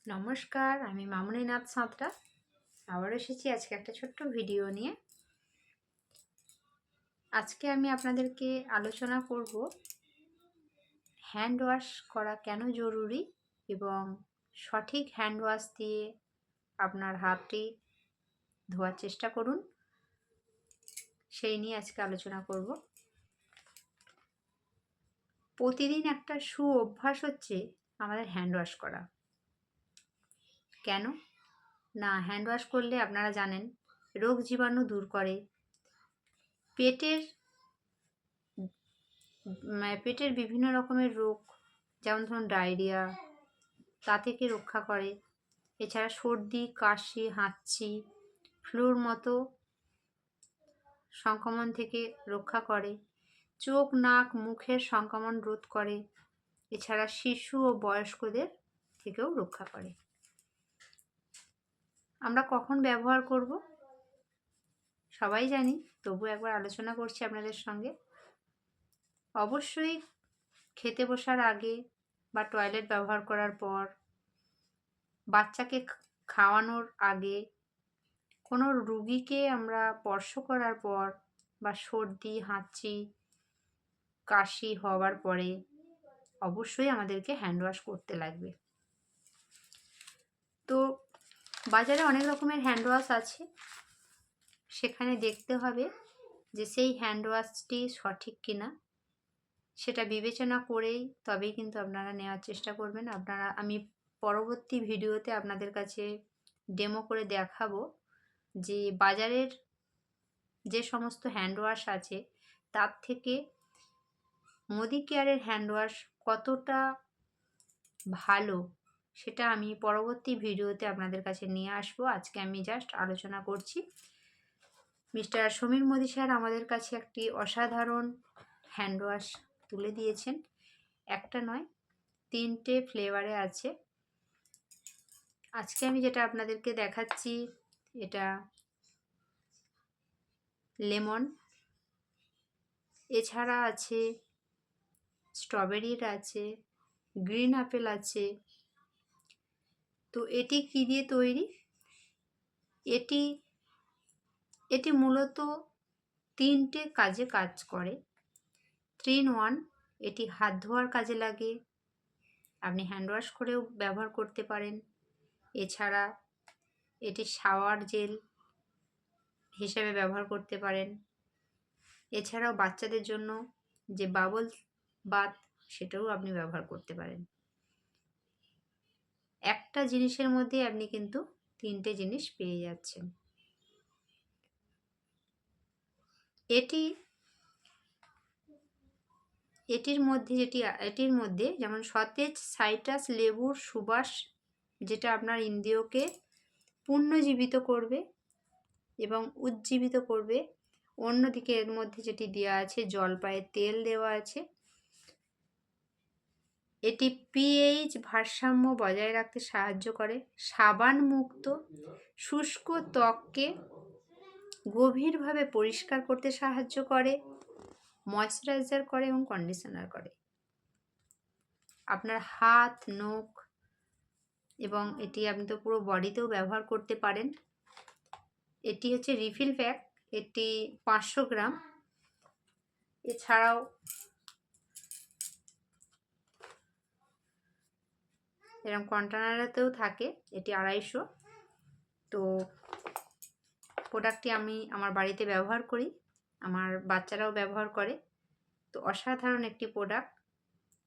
নমস্কার, আমি মামুনি নাথ সাঁতরা আবার এসেছি আজকে একটা ছোট্ট ভিডিও নিয়ে। আজকে আমি আপনাদেরকে আলোচনা করব হ্যান্ড ওয়াশ করা কেন জরুরি এবং সঠিক হ্যান্ড ওয়াশ দিয়ে আপনার হাতটি ধোয়ার চেষ্টা করুন, সেই নিয়ে আজকে আলোচনা করব। প্রতিদিন একটা অভ্যাস হচ্ছে আমাদের হ্যান্ড ওয়াশ করা। কেন না, হ্যান্ড ওয়াশ করলে আপনারা জানেন রোগ জীবাণু দূর করে, পেটের বিভিন্ন রকমের রোগ, যেমন ধরুন ডায়রিয়া, তা থেকে রক্ষা করে। এছাড়া সর্দি, কাশি, হাঁচি, ফ্লুর মতো সংক্রমণ থেকে রক্ষা করে। চোখ, নাক, মুখের সংক্রমণ রোধ করে। এছাড়া শিশু ও বয়স্কদের থেকেও রক্ষা করে। আমরা কখন ব্যবহার করব সবাই জানি, তবু একবার আলোচনা করছি আপনাদের সঙ্গে। অবশ্যই খেতে বসার আগে বা টয়লেট ব্যবহার করার পর, বাচ্চাকে খাওয়ানোর আগে, কোনো রুগীকে আমরা স্পর্শ করার পর, বা সর্দি, হাঁচি, কাশি হওয়ার পরে অবশ্যই আমাদেরকে হ্যান্ড ওয়াশ করতে লাগবে। তো বাজারে অনেক রকমের হ্যান্ড ওয়াশ আছে, সেখানে দেখতে হবে যে সেই হ্যান্ড ওয়াশটি সঠিক কিনা, সেটা বিবেচনা করেই তবেই কিন্তু আপনারা নেওয়ার চেষ্টা করবেন। আমি পরবর্তী ভিডিওতে আপনাদের কাছে ডেমো করে দেখাবো যে বাজারের যে সমস্ত হ্যান্ড ওয়াশ আছে তার থেকে মোদি কেয়ারের হ্যান্ড ওয়াশ কতটা ভালো, সেটা আমি পরবর্তী ভিডিওতে আপনাদের কাছে নিয়ে আসবো। আজকে আমি জাস্ট আলোচনা করছি। মিস্টার সমীর মোদি স্যার আমাদের কাছে একটি অসাধারণ হ্যান্ড ওয়াশ তুলে দিয়েছেন। একটা নয়, 3টে ফ্লেভারে আছে। আজকে আমি যেটা আপনাদেরকে দেখাচ্ছি, এটা লেমন, এছাড়া আছে স্ট্রবেরির আছে, গ্রিন আপেল আছে। তো এটি কী দিয়ে তৈরি? এটি মূলত 3টে কাজে কাজ করে। 3 in 1। এটি হাত ধোয়ার কাজে লাগে, আপনি হ্যান্ড ওয়াশ করেও ব্যবহার করতে পারেন। এছাড়া এটি শাওয়ার জেল হিসেবে ব্যবহার করতে পারেন। এছাড়াও বাচ্চাদের জন্য যে বাবল বাথ, সেটাও আপনি ব্যবহার করতে পারেন। একটা জিনিসের মধ্যে আপনি কিন্তু 3টে জিনিস পেয়ে যাচ্ছেন। এটির মধ্যে যেমন সতেজ সাইট্রাস লেবুর সুবাস, যেটা আপনার ইন্দ্রিয়কে পুনর্জীবিত করবে এবং উজ্জীবিত করবে। অন্যদিকে এর মধ্যে যেটি দেওয়া আছে, জলপাইয়ের তেল দেওয়া আছে। এটি পিএইচ ভারসাম্য বজায় রাখতে সাহায্য করে। সাবান মুক্ত শুষ্ক ত্বককে গভীরভাবে পরিষ্কার করতে সাহায্য করে, ময়শ্চারাইজার করে এবং কন্ডিশনার করে। আপনার হাত, নখ এবং এটি আপনি তো পুরো বডিতেও ব্যবহার করতে পারেন। এটি হচ্ছে রিফিল প্যাক, এটি 500 গ্রাম। এছাড়াও এরকম কন্টেনারেতেও থাকে, এটি 250। তো প্রোডাক্টটি আমি আমার বাড়িতে ব্যবহার করি, আমার বাচ্চারাও ব্যবহার করে। তো অসাধারণ একটি প্রোডাক্ট।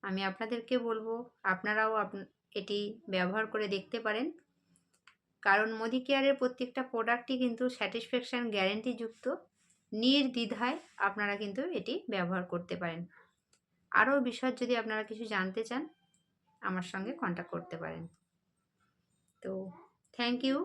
আমি আপনাদেরকে বলবো আপনারাও এটি ব্যবহার করে দেখতে পারেন, কারণ মোদি কেয়ারের প্রত্যেকটা প্রোডাক্টই কিন্তু স্যাটিসফ্যাকশান গ্যারেন্টিযুক্ত। নির্দ্বিধায় আপনারা কিন্তু এটি ব্যবহার করতে পারেন। আরও বিশদ যদি আপনারা কিছু জানতে চান, আমার সঙ্গে কন্ট্যাক্ট করতে পারেন। তো থ্যাংক ইউ।